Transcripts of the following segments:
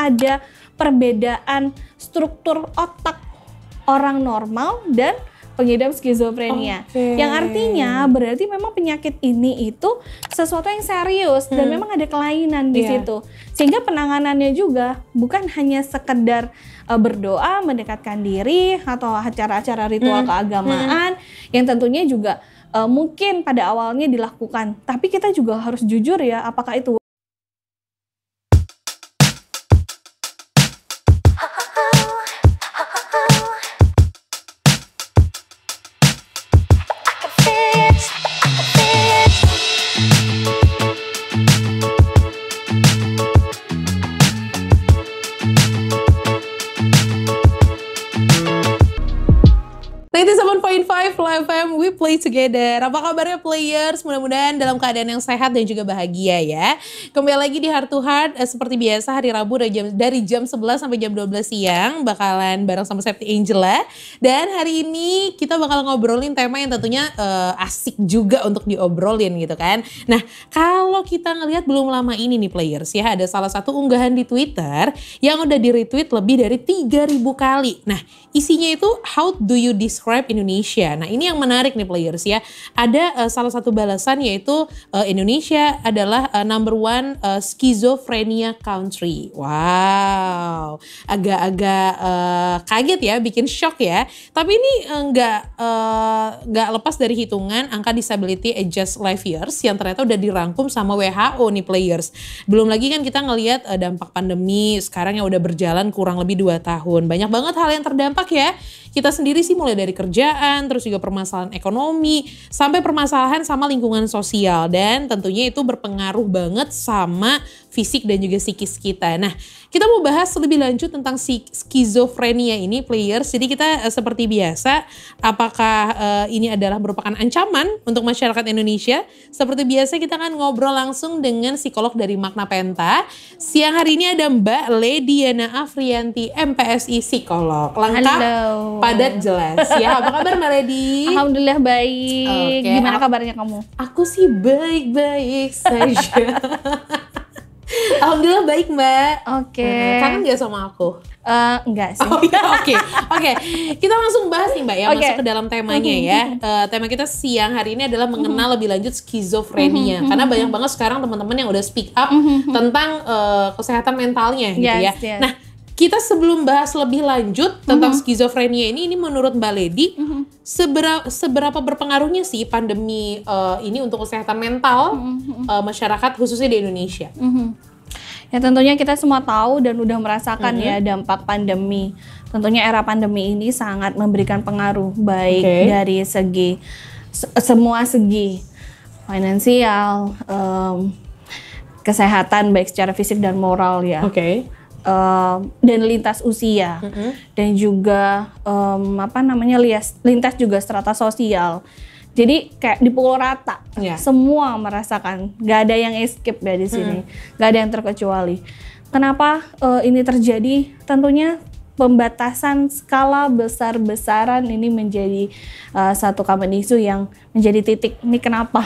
ada perbedaan struktur otak orang normal dan pengidap skizofrenia. Yang artinya berarti memang penyakit ini itu sesuatu yang serius dan memang ada kelainan di situ. Sehingga penanganannya juga bukan hanya sekedar berdoa, mendekatkan diri atau acara-acara ritual keagamaan yang tentunya juga mungkin pada awalnya dilakukan. Tapi kita juga harus jujur ya, apakah itu Live FM, we play together. Apa kabarnya players? Mudah-mudahan dalam keadaan yang sehat dan juga bahagia ya. Kembali lagi di Heart to Heart, seperti biasa hari Rabu dari jam 11 sampai jam 12 siang. Bakalan bareng sama Septi Angela. Dan hari ini kita bakal ngobrolin tema yang tentunya asik juga untuk diobrolin gitu kan. Nah, kalau kita ngelihat belum lama ini nih players ya, ada salah satu unggahan di Twitter yang udah di-retweet lebih dari 3.000 kali. Nah, isinya itu how do you describe Indonesia? Nah, ini yang menarik nih players ya. Ada salah satu balasan yaitu Indonesia adalah number one schizophrenia country. Wow, agak-agak kaget ya, bikin shock ya. Tapi ini nggak lepas dari hitungan angka disability adjust life years yang ternyata udah dirangkum sama WHO nih players. Belum lagi kan kita ngelihat dampak pandemi sekarang yang udah berjalan kurang lebih 2 tahun. Banyak banget hal yang terdampak ya. Kita sendiri sih mulai dari kerjaan, terus juga permasalahan ekonomi, sampai permasalahan sama lingkungan sosial. Dan tentunya itu berpengaruh banget sama fisik dan juga psikis kita. Nah, kita mau bahas lebih lanjut tentang skizofrenia ini players. Jadi kita seperti biasa, apakah ini adalah merupakan ancaman untuk masyarakat Indonesia? Seperti biasa kita akan ngobrol langsung dengan psikolog dari Magna Penta. Siang hari ini ada Mbak Lediana Afrianti, MPSI psikolog. Lengkap, padat, jelas. Ya, apa kabar Mbak Ledi? Alhamdulillah baik. Oke. Gimana kabarnya kamu? Aku sih baik-baik saja. Alhamdulillah baik Mbak. Oke. Kangen gak sama aku? Enggak sih. Oh ya, oke. Kita langsung bahas nih Mbak ya, masuk ke dalam temanya ya. Tema kita siang hari ini adalah mengenal lebih lanjut skizofrenia. Karena banyak banget sekarang teman-teman yang udah speak up tentang kesehatan mentalnya gitu ya. Yes. Nah, kita sebelum bahas lebih lanjut tentang skizofrenia ini menurut Mbak Ledi, seberapa berpengaruhnya sih pandemi ini untuk kesehatan mental masyarakat khususnya di Indonesia? Ya tentunya kita semua tahu dan udah merasakan ya dampak pandemi. Tentunya era pandemi ini sangat memberikan pengaruh baik dari segi semua segi finansial, kesehatan baik secara fisik dan moral ya. Dan lintas usia dan juga lintas juga strata sosial. Jadi kayak dipukul rata, semua merasakan, gak ada yang escape ya di sini, gak ada yang terkecuali. Kenapa ini terjadi? Tentunya pembatasan skala besar-besaran ini menjadi satu common issue yang menjadi titik. Ini kenapa?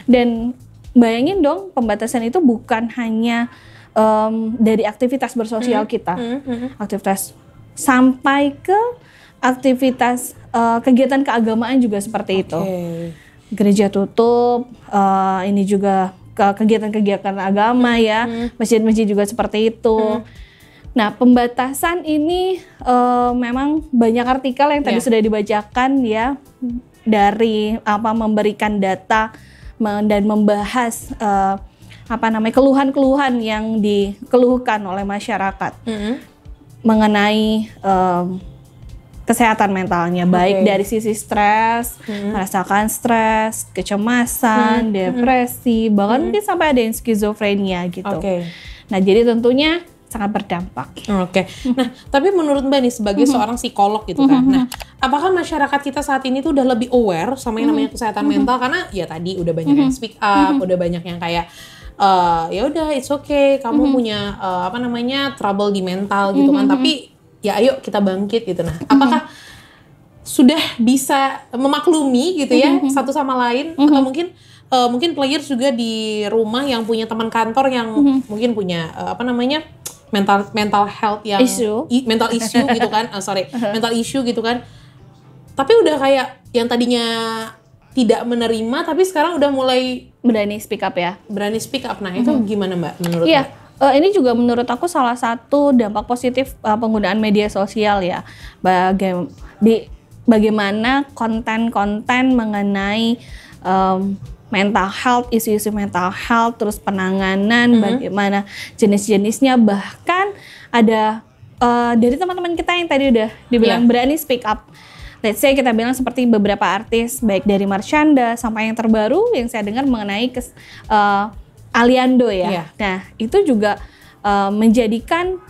Dan bayangin dong, pembatasan itu bukan hanya dari aktivitas bersosial kita, aktivitas sampai ke aktivitas kegiatan keagamaan juga seperti itu. Gereja tutup, ini juga kegiatan-kegiatan agama ya, masjid-masjid juga seperti itu. Nah, pembatasan ini memang banyak artikel yang tadi sudah dibacakan ya, dari memberikan data dan membahas keluhan-keluhan yang dikeluhkan oleh masyarakat mengenai kesehatan mentalnya, baik dari sisi stres, merasakan stres, kecemasan, depresi, bahkan mungkin sampai ada yang skizofrenia gitu. Nah, jadi tentunya sangat berdampak. Nah, tapi menurut Mbak nih sebagai seorang psikolog gitu kan, nah apakah masyarakat kita saat ini tuh udah lebih aware sama yang namanya kesehatan mental? Karena ya tadi udah banyak yang speak up, udah banyak yang kayak ya udah it's okay, kamu punya trouble di mental gitu kan, tapi ya ayo kita bangkit gitu. Nah, apakah sudah bisa memaklumi gitu ya satu sama lain, atau mungkin players juga di rumah yang punya teman kantor yang mungkin punya mental health yang mental issue gitu kan, mental issue gitu kan. Tapi udah kayak yang tadinya tidak menerima, tapi sekarang udah mulai berani speak up ya. Berani speak up. Nah itu gimana Mbak menurut Iya, Mbak? Ini juga menurut aku salah satu dampak positif penggunaan media sosial ya. Bagaimana konten-konten mengenai mental health, isu-isu mental health, terus penanganan, bagaimana jenis-jenisnya, bahkan ada dari teman-teman kita yang tadi udah dibilang berani speak up. Let's say kita bilang seperti beberapa artis, baik dari Marshanda sampai yang terbaru yang saya dengar mengenai Aliando ya. Nah itu juga menjadikan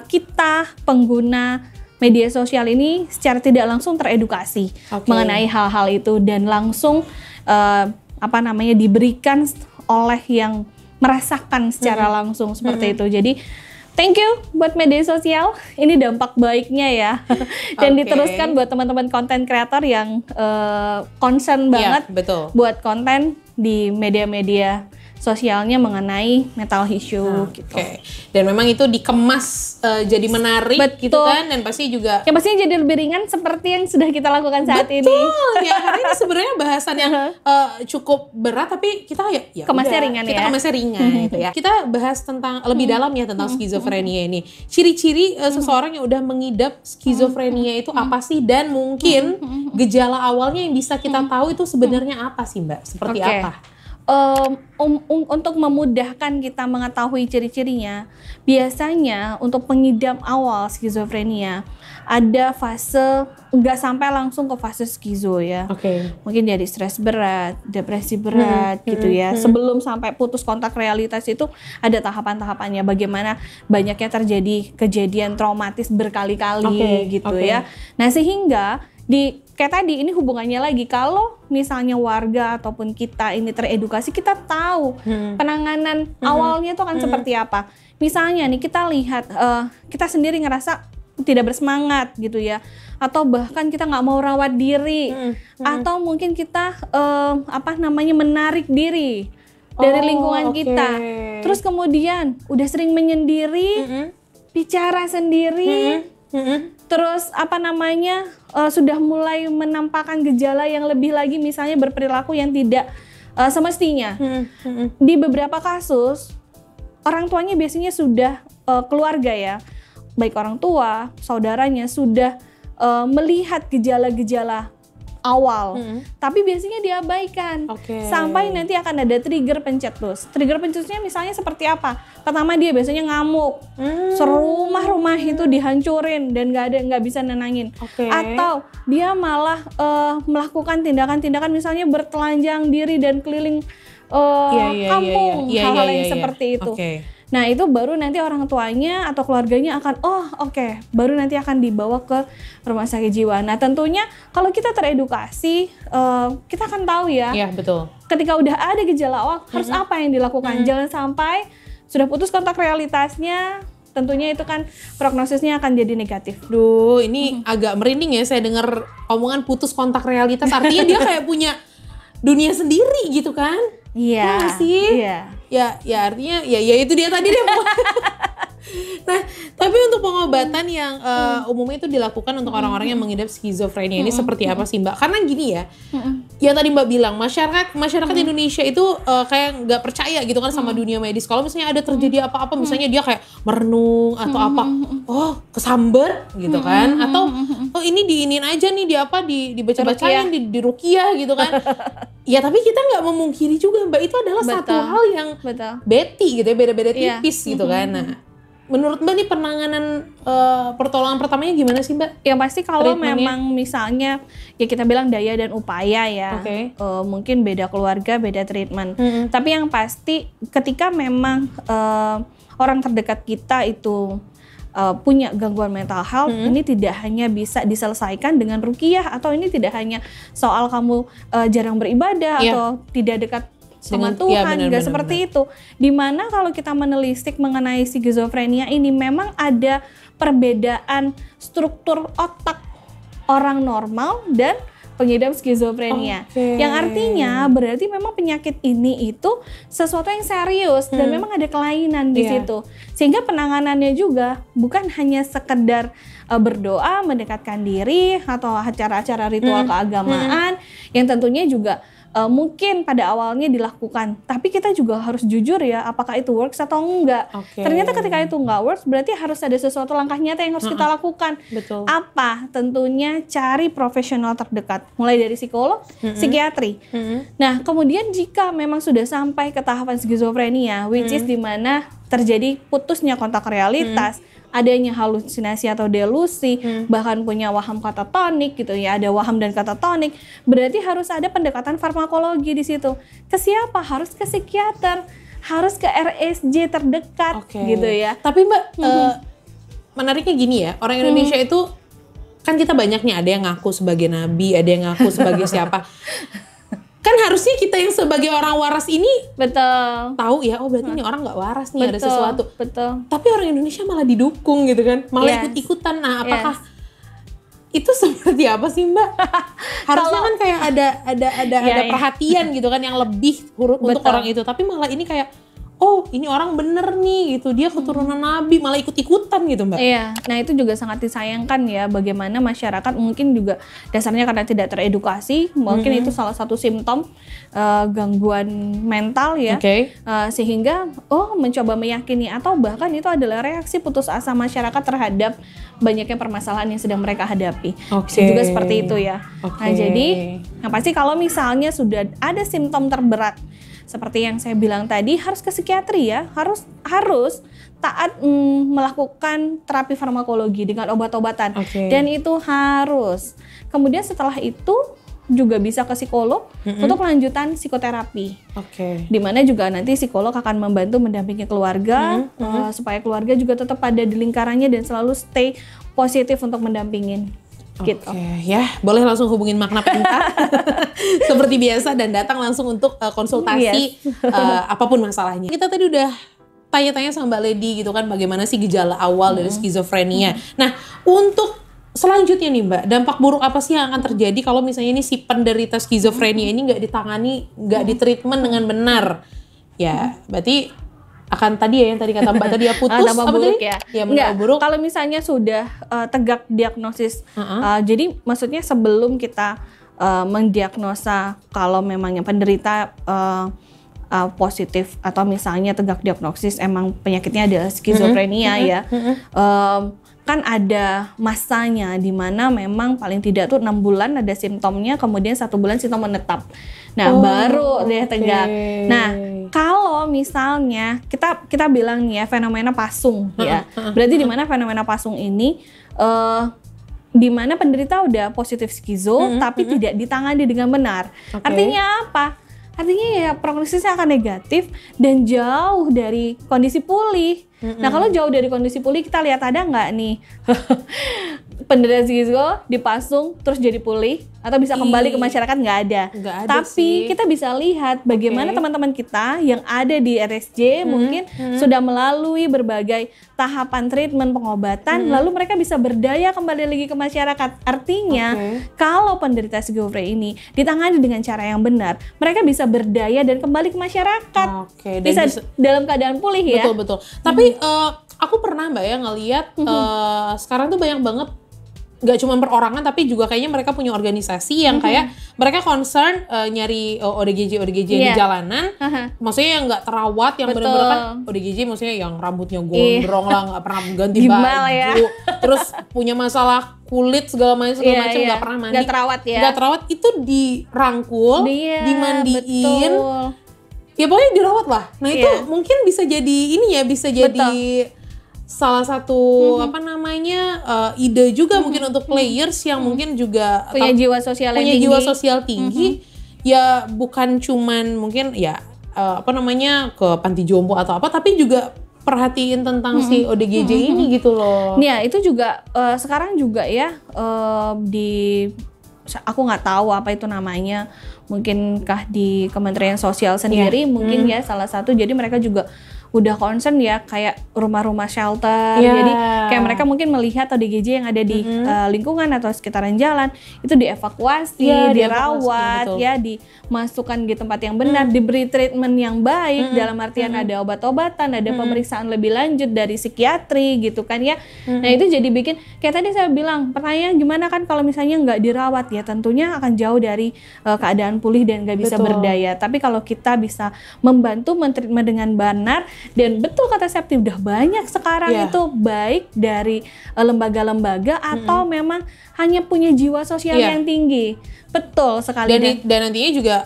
kita pengguna media sosial ini secara tidak langsung teredukasi mengenai hal-hal itu dan langsung diberikan oleh yang merasakan secara langsung seperti itu. Jadi thank you buat media sosial, ini dampak baiknya ya. Dan diteruskan buat teman-teman konten kreator yang concern banget buat konten di media-media sosialnya mengenai mental issue gitu. Dan memang itu dikemas jadi menarik gitu kan, dan pasti juga yang pastinya jadi lebih ringan seperti yang sudah kita lakukan saat ini. Ya karena ini sebenarnya bahasan yang cukup berat, tapi kita ya kemasnya ringan kita kemasnya ringan gitu ya. Kita bahas tentang lebih dalam ya tentang skizofrenia ini. Ciri-ciri seseorang yang udah mengidap skizofrenia itu apa sih, dan mungkin gejala awalnya yang bisa kita tahu itu sebenarnya apa sih Mbak? Seperti apa? Untuk memudahkan kita mengetahui ciri-cirinya, biasanya untuk pengidap awal skizofrenia ada fase, nggak sampai langsung ke fase skizo ya. Mungkin dari stres berat, depresi berat gitu ya. Sebelum sampai putus kontak realitas itu ada tahapan-tahapannya, bagaimana banyaknya terjadi kejadian traumatis berkali-kali gitu ya. Nah sehingga kayak tadi ini hubungannya lagi, kalau misalnya warga ataupun kita ini teredukasi, kita tahu penanganan awalnya itu akan seperti apa. Misalnya nih kita lihat kita sendiri ngerasa tidak bersemangat gitu ya, atau bahkan kita nggak mau rawat diri, atau mungkin kita menarik diri dari lingkungan kita, terus kemudian udah sering menyendiri, bicara sendiri, terus sudah mulai menampakkan gejala yang lebih lagi, misalnya berperilaku yang tidak semestinya. Di beberapa kasus orang tuanya biasanya sudah keluarga ya, baik orang tua, saudaranya sudah melihat gejala-gejala awal, tapi biasanya diabaikan sampai nanti akan ada trigger pencetus. Trigger pencetusnya misalnya seperti apa? Pertama dia biasanya ngamuk, serumah-rumah itu dihancurin dan nggak bisa nenangin, atau dia malah melakukan tindakan-tindakan misalnya bertelanjang diri dan keliling kampung, hal-hal yang seperti itu. Nah itu baru nanti orang tuanya atau keluarganya akan baru nanti akan dibawa ke rumah sakit jiwa. Nah tentunya kalau kita teredukasi, kita akan tahu ya. Iya betul. Ketika udah ada gejala awal harus apa yang dilakukan. Jangan sampai sudah putus kontak realitasnya, tentunya itu kan prognosisnya akan jadi negatif. Duh ini agak merinding ya saya dengar omongan putus kontak realitas. Artinya dia kayak punya dunia sendiri gitu kan? Iya. Ya artinya ya itu dia tadi deh. Nah, tapi untuk pengobatan yang umumnya itu dilakukan untuk orang-orang yang mengidap skizofrenia ini seperti apa sih Mbak? Karena gini ya, yang tadi Mbak bilang masyarakat Indonesia itu kayak nggak percaya gitu kan sama dunia medis. Kalau misalnya ada terjadi apa-apa, misalnya dia kayak merenung atau kesamber gitu kan, atau ini diinin aja nih dibaca-bacain di ruqyah gitu kan. Ya tapi kita nggak memungkiri juga Mbak, itu adalah satu hal yang beti gitu ya, beda-beda tipis gitu kan. Nah, menurut Mbak nih penanganan pertolongan pertamanya gimana sih Mbak? Yang pasti kalau memang misalnya ya kita bilang daya dan upaya ya, mungkin beda keluarga, beda treatment. Tapi yang pasti ketika memang orang terdekat kita itu punya gangguan mental health, ini tidak hanya bisa diselesaikan dengan ruqyah, atau ini tidak hanya soal kamu jarang beribadah atau tidak dekat sama Tuhan, nggak seperti itu. Dimana kalau kita menelisik mengenai skizofrenia ini memang ada perbedaan struktur otak orang normal dan pengidap skizofrenia. Yang artinya berarti memang penyakit ini itu sesuatu yang serius dan memang ada kelainan di situ. Sehingga penanganannya juga bukan hanya sekedar berdoa, mendekatkan diri atau acara-acara ritual keagamaan yang tentunya juga mungkin pada awalnya dilakukan, tapi kita juga harus jujur ya, apakah itu works atau enggak. Ternyata ketika itu enggak works, berarti harus ada sesuatu langkah nyata yang harus kita lakukan. Betul. Apa? Tentunya cari profesional terdekat, mulai dari psikolog, psikiatri. Nah, kemudian jika memang sudah sampai ke tahapan skizofrenia, which is dimana terjadi putusnya kontak realitas, adanya halusinasi atau delusi, bahkan punya waham katatonik gitu ya, ada waham dan katatonik, berarti harus ada pendekatan farmakologi di situ. Ke siapa? Harus ke psikiater, harus ke RSJ terdekat gitu ya. Tapi Mbak, menariknya gini ya, orang Indonesia itu kan kita banyak nih, ada yang ngaku sebagai nabi, ada yang ngaku sebagai siapa. Kan harusnya kita yang sebagai orang waras ini tahu ya, oh berarti ini orang nggak waras nih, ada sesuatu. Tapi orang Indonesia malah didukung gitu kan, malah ikut-ikutan. Nah, apakah itu seperti apa sih Mbak? Harusnya kan kayak ada perhatian gitu kan yang lebih untuk orang itu, tapi malah ini kayak oh ini orang bener nih gitu, dia keturunan nabi, malah ikut-ikutan gitu Mbak. Iya, nah itu juga sangat disayangkan ya, bagaimana masyarakat mungkin juga dasarnya karena tidak teredukasi, mungkin itu salah satu simptom gangguan mental ya, sehingga mencoba meyakini atau bahkan itu adalah reaksi putus asa masyarakat terhadap banyaknya permasalahan yang sedang mereka hadapi. Bisa juga seperti itu ya. Nah jadi, yang pasti kalau misalnya sudah ada simptom terberat, seperti yang saya bilang tadi, harus ke psikiatri ya, harus taat melakukan terapi farmakologi dengan obat-obatan, dan itu harus. Kemudian setelah itu juga bisa ke psikolog untuk lanjutan psikoterapi, di mana juga nanti psikolog akan membantu mendampingi keluarga supaya keluarga juga tetap ada di lingkarannya dan selalu stay positif untuk mendampingin. Gitu. Ya, boleh langsung hubungin Makna Pinta seperti biasa dan datang langsung untuk konsultasi apapun masalahnya. Kita tadi udah tanya-tanya sama Mbak Lady gitu kan, bagaimana sih gejala awal dari skizofrenia. Nah, untuk selanjutnya nih Mbak, dampak buruk apa sih yang akan terjadi kalau misalnya ini si penderita skizofrenia ini nggak ditangani, nggak ditreatment dengan benar? Ya, berarti akan tadi ya yang tadi kata Mbak tadi ya, putus apa buruk tadi? Ya buruk. Kalau misalnya sudah tegak diagnosis, jadi maksudnya sebelum kita mendiagnosa kalau memang yang penderita positif atau misalnya tegak diagnosis emang penyakitnya adalah skizofrenia ya, kan ada masanya di mana memang paling tidak tuh 6 bulan ada simptomnya, kemudian 1 bulan simptom menetap. Nah, baru deh tegak. Nah, kalau misalnya kita bilang nih ya fenomena pasung ya. Berarti di mana fenomena pasung ini di mana penderita udah positif skizo tapi tidak ditangani dengan benar. Artinya apa? Artinya ya prognosisnya akan negatif dan jauh dari kondisi pulih. Nah kalau jauh dari kondisi pulih, kita lihat ada nggak nih penderita skizo dipasung terus jadi pulih atau bisa kembali ke masyarakat? Nggak ada. Tapi kita bisa lihat bagaimana teman-teman kita yang ada di RSJ mungkin sudah melalui berbagai tahapan treatment pengobatan, lalu mereka bisa berdaya kembali lagi ke masyarakat. Artinya kalau penderita skizofrenia ini ditangani dengan cara yang benar, mereka bisa berdaya dan kembali ke masyarakat. Bisa dalam keadaan pulih ya. Betul. Tapi aku pernah Mbak ya ngelihat sekarang tuh banyak banget, nggak cuma perorangan tapi juga kayaknya mereka punya organisasi yang kayak mereka concern nyari ODGJ di jalanan, maksudnya yang nggak terawat, yang benar-benar kan ODGJ maksudnya yang rambutnya gondrong lah, nggak pernah ganti baju, terus punya masalah kulit segala macam nggak pernah mandi, nggak terawat, itu dirangkul, dimandiin. Ya pokoknya dirawat lah. Nah itu mungkin bisa jadi ini ya, bisa jadi salah satu ide juga mungkin untuk players yang mungkin juga punya jiwa sosial tinggi. Ya bukan cuman mungkin ya ke panti jompo atau apa, tapi juga perhatiin tentang si ODGJ ini gitu loh. Ya itu juga sekarang juga ya aku nggak tahu apa itu namanya, mungkinkah di Kementerian Sosial sendiri mungkin ya salah satu, jadi mereka juga udah concern ya kayak rumah-rumah shelter. Jadi kayak mereka mungkin melihat ODGJ yang ada di lingkungan atau sekitaran jalan itu dievakuasi, dirawat, ya dimasukkan di tempat yang benar, diberi treatment yang baik dalam artian ada obat-obatan, ada pemeriksaan lebih lanjut dari psikiatri gitu kan ya. Nah itu jadi bikin kayak tadi saya bilang pertanyaan gimana kan kalau misalnya nggak dirawat ya tentunya akan jauh dari keadaan pulih dan nggak bisa berdaya. Tapi kalau kita bisa membantu mentreatment dengan benar dan betul kata Septi udah banyak sekarang itu baik dari lembaga-lembaga atau memang hanya punya jiwa sosial yang tinggi. Betul sekali. Dan nantinya juga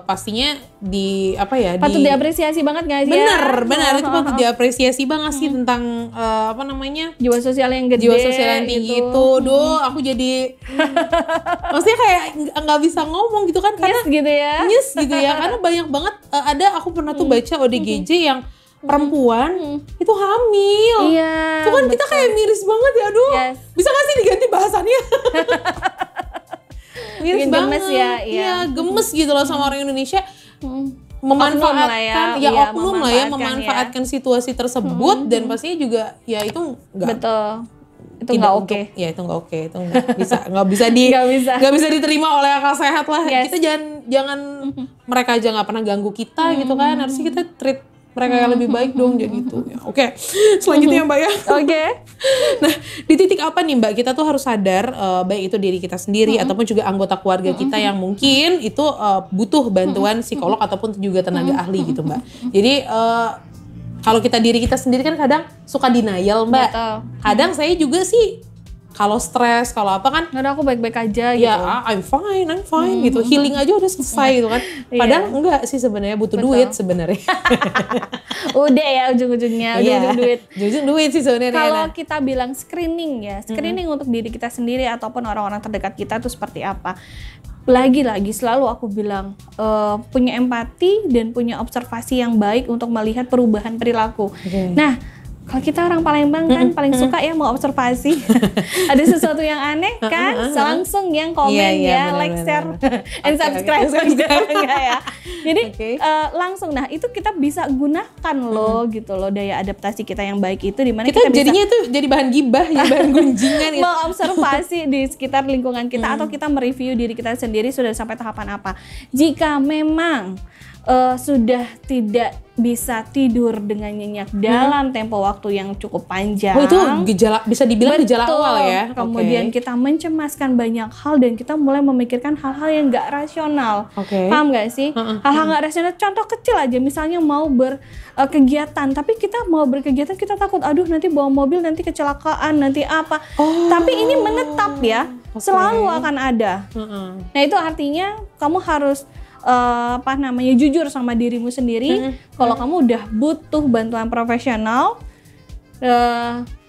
pastinya patut diapresiasi banget nggak sih? Benar itu patut diapresiasi banget sih tentang jiwa sosial yang gede, jiwa sosial yang tinggi itu. Aku jadi maksudnya kayak nggak bisa ngomong gitu kan karena nyes gitu ya karena banyak banget aku pernah tuh baca ODGJ yang perempuan itu hamil. Itu kan kita kayak miris banget ya, bisa gak sih diganti bahasannya? Miris banget. Gemes ya. Gemes gitu loh sama orang Indonesia memanfaatkan oknum lah ya memanfaatkan situasi tersebut dan pastinya juga ya itu enggak. Betul. Itu nggak oke. Ya itu nggak oke, itu nggak bisa diterima oleh akal sehat lah. Kita jangan mereka aja nggak pernah ganggu kita gitu kan, harusnya kita treat mereka yang lebih baik dong jadi itu. Oke. Selanjutnya Mbak ya. Nah di titik apa nih Mbak kita tuh harus sadar baik itu diri kita sendiri ataupun juga anggota keluarga kita yang mungkin itu butuh bantuan psikolog ataupun juga tenaga ahli gitu Mbak. Jadi kalau diri kita sendiri kan kadang suka denial Mbak. Kadang saya juga sih kalau stres, kalau apa kan, aku baik-baik aja gitu. Ya, I'm fine gitu. Healing aja udah selesai gitu kan. Padahal enggak sih sebenarnya butuh duit sebenarnya. Udah ya ujung-ujungnya, ujung duit sih sebenarnya. Kalau kita bilang screening ya, screening untuk diri kita sendiri ataupun orang-orang terdekat kita itu seperti apa? Lagi-lagi selalu aku bilang punya empati dan punya observasi yang baik untuk melihat perubahan perilaku. Nah, kalau kita orang Palembang kan paling suka ya mau observasi. Ada sesuatu yang aneh kan, langsung yang komen like, share, and subscribe ya. Jadi langsung, nah itu kita bisa gunakan loh gitu loh daya adaptasi kita yang baik itu dimana kita jadinya bisa itu jadi bahan gibah, ya bahan gunjingan gitu. Mengobservasi di sekitar lingkungan kita atau kita mereview diri kita sendiri sudah sampai tahapan apa. Jika memang sudah tidak bisa tidur dengan nyenyak dalam tempo waktu yang cukup panjang. Itu gejala, bisa dibilang gejala awal ya. Kemudian kita mencemaskan banyak hal dan kita mulai memikirkan hal-hal yang gak rasional. Paham gak sih? Hal-hal gak rasional, contoh kecil aja misalnya mau berkegiatan, tapi kita mau berkegiatan kita takut, aduh nanti bawa mobil nanti kecelakaan, nanti apa. Tapi ini menetap ya, selalu akan ada. Nah itu artinya kamu harus jujur sama dirimu sendiri. Kalau kamu udah butuh bantuan profesional,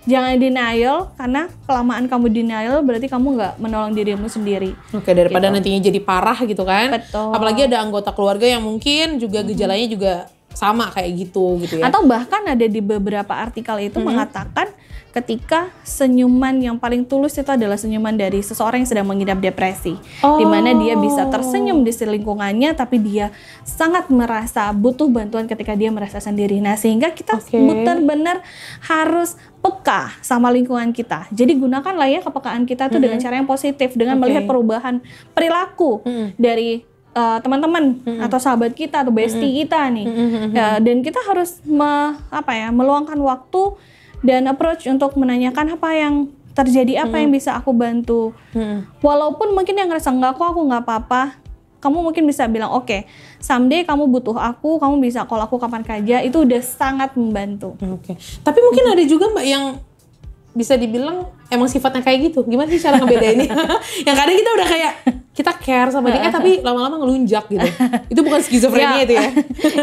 jangan denial, karena kelamaan kamu denial berarti kamu nggak menolong dirimu sendiri. Daripada nantinya jadi parah gitu kan. Betul. Apalagi ada anggota keluarga yang mungkin juga gejalanya juga sama kayak gitu ya. Atau bahkan ada di beberapa artikel itu mengatakan ketika senyuman yang paling tulus itu adalah senyuman dari seseorang yang sedang mengidap depresi. Di mana dia bisa tersenyum di lingkungannya tapi dia sangat merasa butuh bantuan ketika dia merasa sendiri. Nah, sehingga kita benar-benar harus peka sama lingkungan kita. Jadi gunakanlah ya kepekaan kita tuh dengan cara yang positif, dengan melihat perubahan perilaku dari teman-teman atau sahabat kita atau bestie kita nih. Dan kita harus meluangkan waktu dan approach untuk menanyakan apa yang terjadi, apa yang bisa aku bantu. Walaupun mungkin yang ngerasa enggak kok, aku nggak apa-apa, kamu mungkin bisa bilang oke, someday kamu butuh aku, kamu bisa call aku kapan saja, itu udah sangat membantu. Tapi mungkin ada juga Mbak yang bisa dibilang emang sifatnya kayak gitu. Gimana sih cara ngebedainnya? Yang kadang kita udah kayak kita care sama dia tapi lama-lama ngelunjak gitu. Itu bukan skizofrenia itu ya.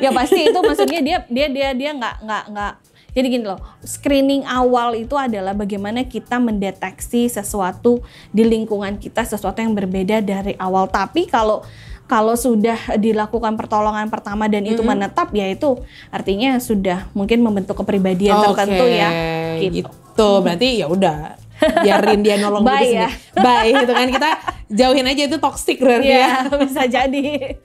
Ya pasti itu maksudnya dia nggak. Jadi gini loh, screening awal itu adalah bagaimana kita mendeteksi sesuatu di lingkungan kita, sesuatu yang berbeda dari awal. Tapi kalau sudah dilakukan pertolongan pertama dan itu menetap, ya itu artinya sudah mungkin membentuk kepribadian tertentu ya. Gitu. Berarti ya udah biarin dia nolong diri sendiri. Bye gitu kan, Jauhin aja, itu toxic berarti ya. Bisa jadi.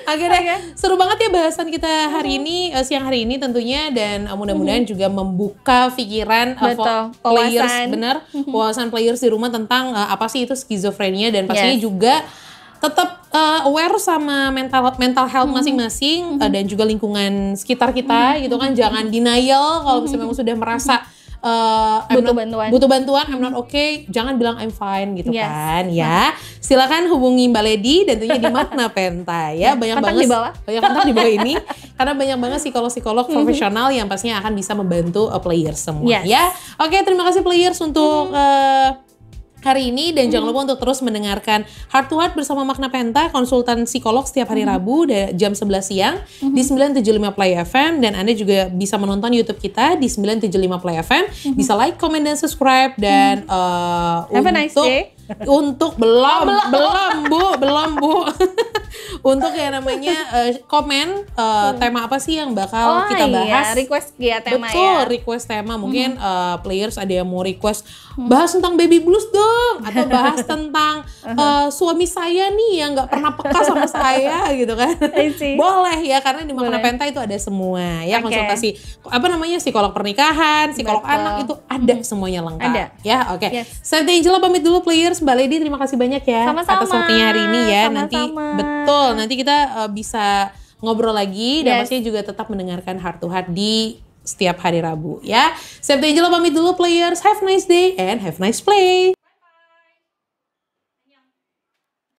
Oke deh, seru banget ya bahasan kita hari ini, siang hari ini tentunya, dan mudah-mudahan juga membuka pikiran players, bener, wawasan players di rumah tentang apa sih itu skizofrenia, dan pastinya juga tetap aware sama mental health masing-masing, dan juga lingkungan sekitar kita gitu kan. Jangan denial kalau misalnya memang sudah merasa butuh bantuan, I'm not okay, jangan bilang I'm fine gitu kan ya. Silakan hubungi Mbak Lady dan tentunya di Makna Penta ya. Banyak banget kontak di bawah ini karena banyak banget psikolog-psikolog profesional yang pastinya akan bisa membantu players semua ya. Oke, terima kasih players untuk hari ini, dan jangan lupa untuk terus mendengarkan Heart to Heart bersama Makna Penta, konsultan psikolog setiap hari Rabu jam 11 siang di 975 Play FM, dan Anda juga bisa menonton YouTube kita di 975 Play FM. Bisa like, comment, dan subscribe, dan have a nice day. Untuk belum Bu untuk yang namanya komen tema apa sih yang bakal kita bahas, request ya tema. Betul, request tema. Mungkin players ada yang mau request bahas tentang baby blues dong, atau bahas tentang suami saya nih yang nggak pernah peka sama saya gitu kan. Boleh ya, karena di Makna Penta itu ada semua ya, konsultasi psikolog pernikahan, psikolog anak, itu ada semuanya lengkap ya. Saya Angela pamit dulu players. Mbak Lady, terima kasih banyak ya atas waktunya hari ini ya. Nanti kita bisa ngobrol lagi, dan pastinya juga tetap mendengarkan Heart to Heart di setiap hari Rabu ya. Saya Angela pamit dulu players. Have a nice day and have a nice play.